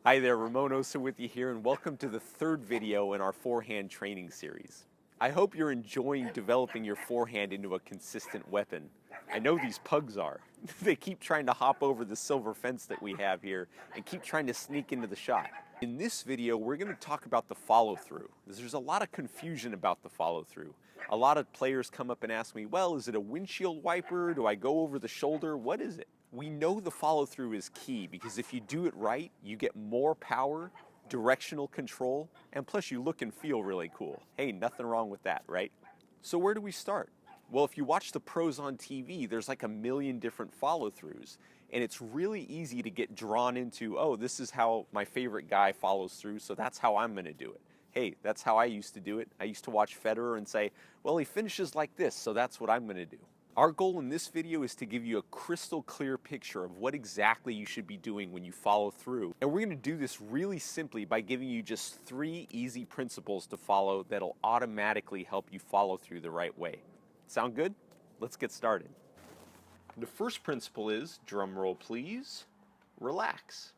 Hi there, Ramon Osa with you here, and welcome to the third video in our forehand training series. I hope you're enjoying developing your forehand into a consistent weapon. I know these pugs are. They keep trying to hop over the silver fence that we have here and keep trying to sneak into the shot. In this video, we're going to talk about the follow-through. There's a lot of confusion about the follow-through. A lot of players come up and ask me, well, is it a windshield wiper? Do I go over the shoulder? What is it? We know the follow-through is key because if you do it right, you get more power, directional control, and plus you look and feel really cool. Hey, nothing wrong with that, right? So where do we start? Well, if you watch the pros on TV, there's like a million different follow-throughs. And it's really easy to get drawn into, oh, this is how my favorite guy follows through, so that's how I'm going to do it. Hey, that's how I used to do it. I used to watch Federer and say, well, he finishes like this, so that's what I'm going to do. Our goal in this video is to give you a crystal clear picture of what exactly you should be doing when you follow through. And we're going to do this really simply by giving you just 3 easy principles to follow that'll automatically help you follow through the right way. Sound good? Let's get started. The first principle is, drum roll please, relax.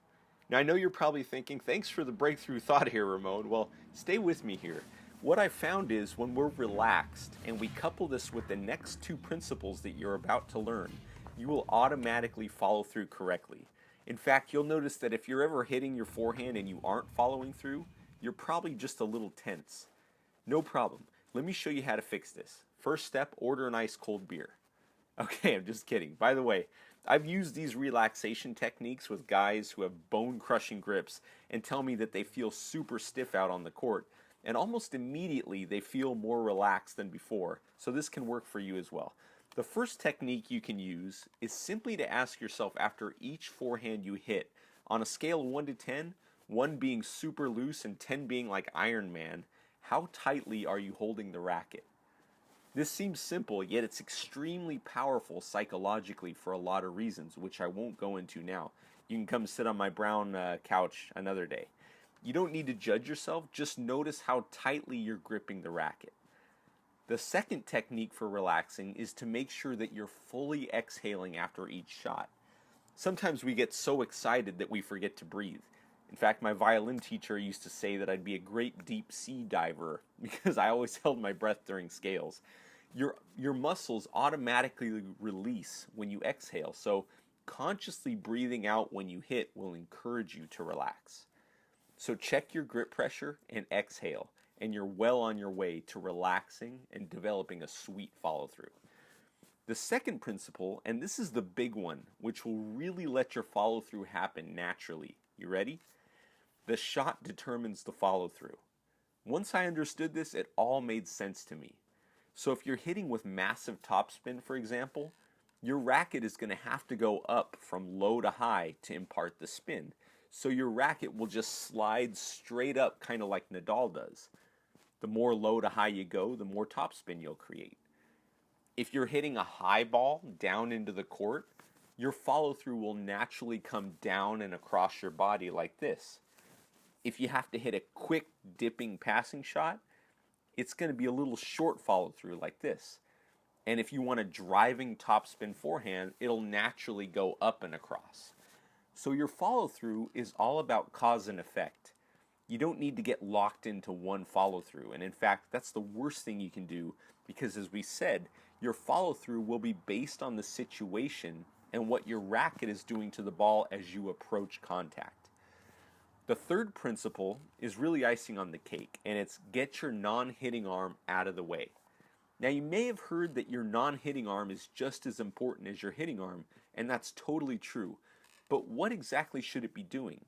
Now I know you're probably thinking, thanks for the breakthrough thought here, Ramon. Well, stay with me here. What I found is when we're relaxed and we couple this with the next 2 principles that you're about to learn, you will automatically follow through correctly. In fact, you'll notice that if you're ever hitting your forehand and you aren't following through, you're probably just a little tense. No problem. Let me show you how to fix this. First step, order an ice cold beer. Okay, I'm just kidding. By the way, I've used these relaxation techniques with guys who have bone-crushing grips and tell me that they feel super stiff out on the court, and almost immediately they feel more relaxed than before, so this can work for you as well. The first technique you can use is simply to ask yourself after each forehand you hit, on a scale of 1 to 10, 1 being super loose and 10 being like Iron Man, how tightly are you holding the racket? This seems simple, yet it's extremely powerful psychologically for a lot of reasons, which I won't go into now. You can come sit on my brown couch another day. You don't need to judge yourself, just notice how tightly you're gripping the racket. The second technique for relaxing is to make sure that you're fully exhaling after each shot. Sometimes we get so excited that we forget to breathe. In fact, my violin teacher used to say that I'd be a great deep sea diver because I always held my breath during scales. Your muscles automatically release when you exhale, so consciously breathing out when you hit will encourage you to relax. So check your grip pressure and exhale, and you're well on your way to relaxing and developing a sweet follow through. The second principle, and this is the big one, which will really let your follow through happen naturally. You ready? The shot determines the follow through. Once I understood this, it all made sense to me. So if you're hitting with massive topspin, for example, your racket is going to have to go up from low to high to impart the spin. So your racket will just slide straight up, kind of like Nadal does. The more low to high you go, the more topspin you'll create. If you're hitting a high ball down into the court, your follow through will naturally come down and across your body like this. If you have to hit a quick dipping passing shot, it's going to be a little short follow through like this. And if you want a driving topspin forehand, it'll naturally go up and across. So your follow through is all about cause and effect. You don't need to get locked into one follow through. And in fact, that's the worst thing you can do because as we said, your follow through will be based on the situation and what your racket is doing to the ball as you approach contact. The third principle is really icing on the cake, and it's get your non-hitting arm out of the way. Now you may have heard that your non-hitting arm is just as important as your hitting arm, and that's totally true. But what exactly should it be doing?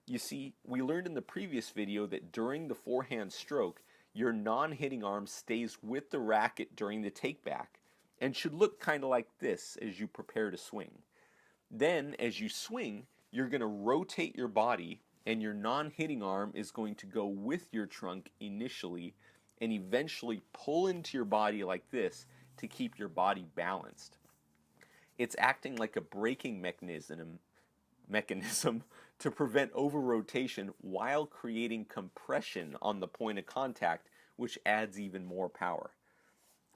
You see, we learned in the previous video that during the forehand stroke, your non-hitting arm stays with the racket during the takeback, and should look kind of like this as you prepare to swing. Then, as you swing, you're going to rotate your body and your non-hitting arm is going to go with your trunk initially and eventually pull into your body like this to keep your body balanced. It's acting like a braking mechanism to prevent over-rotation while creating compression on the point of contact, which adds even more power.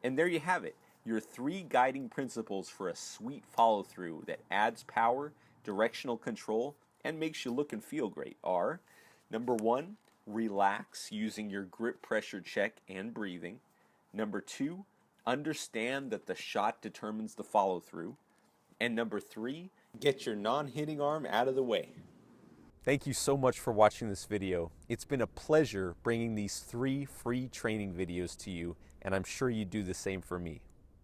And there you have it, your 3 guiding principles for a sweet follow-through that adds power, directional control, and makes you look and feel great are: number 1, relax using your grip pressure check and breathing. Number 2, understand that the shot determines the follow-through. And number 3, get your non-hitting arm out of the way. Thank you so much for watching this video. It's been a pleasure bringing these 3 free training videos to you, and I'm sure you do the same for me.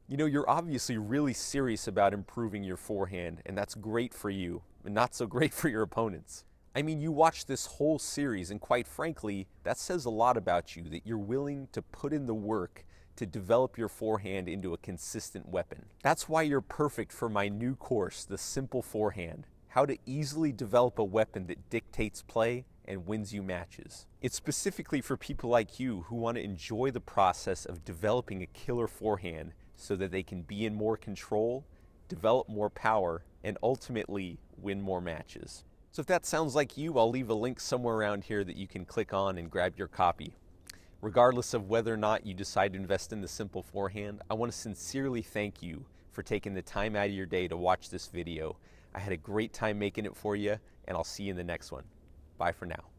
You know, you're obviously really serious about improving your forehand, and that's great for you, and not so great for your opponents. I mean, you watched this whole series, and quite frankly, that says a lot about you, that you're willing to put in the work to develop your forehand into a consistent weapon. That's why you're perfect for my new course, The Simple Forehand: How to Easily Develop a Weapon That Dictates Play and Wins You Matches. It's specifically for people like you who want to enjoy the process of developing a killer forehand so that they can be in more control, develop more power, and ultimately win more matches. So if that sounds like you, I'll leave a link somewhere around here that you can click on and grab your copy. Regardless of whether or not you decide to invest in the Simple Forehand, I want to sincerely thank you for taking the time out of your day to watch this video. I had a great time making it for you, and I'll see you in the next one. Bye for now.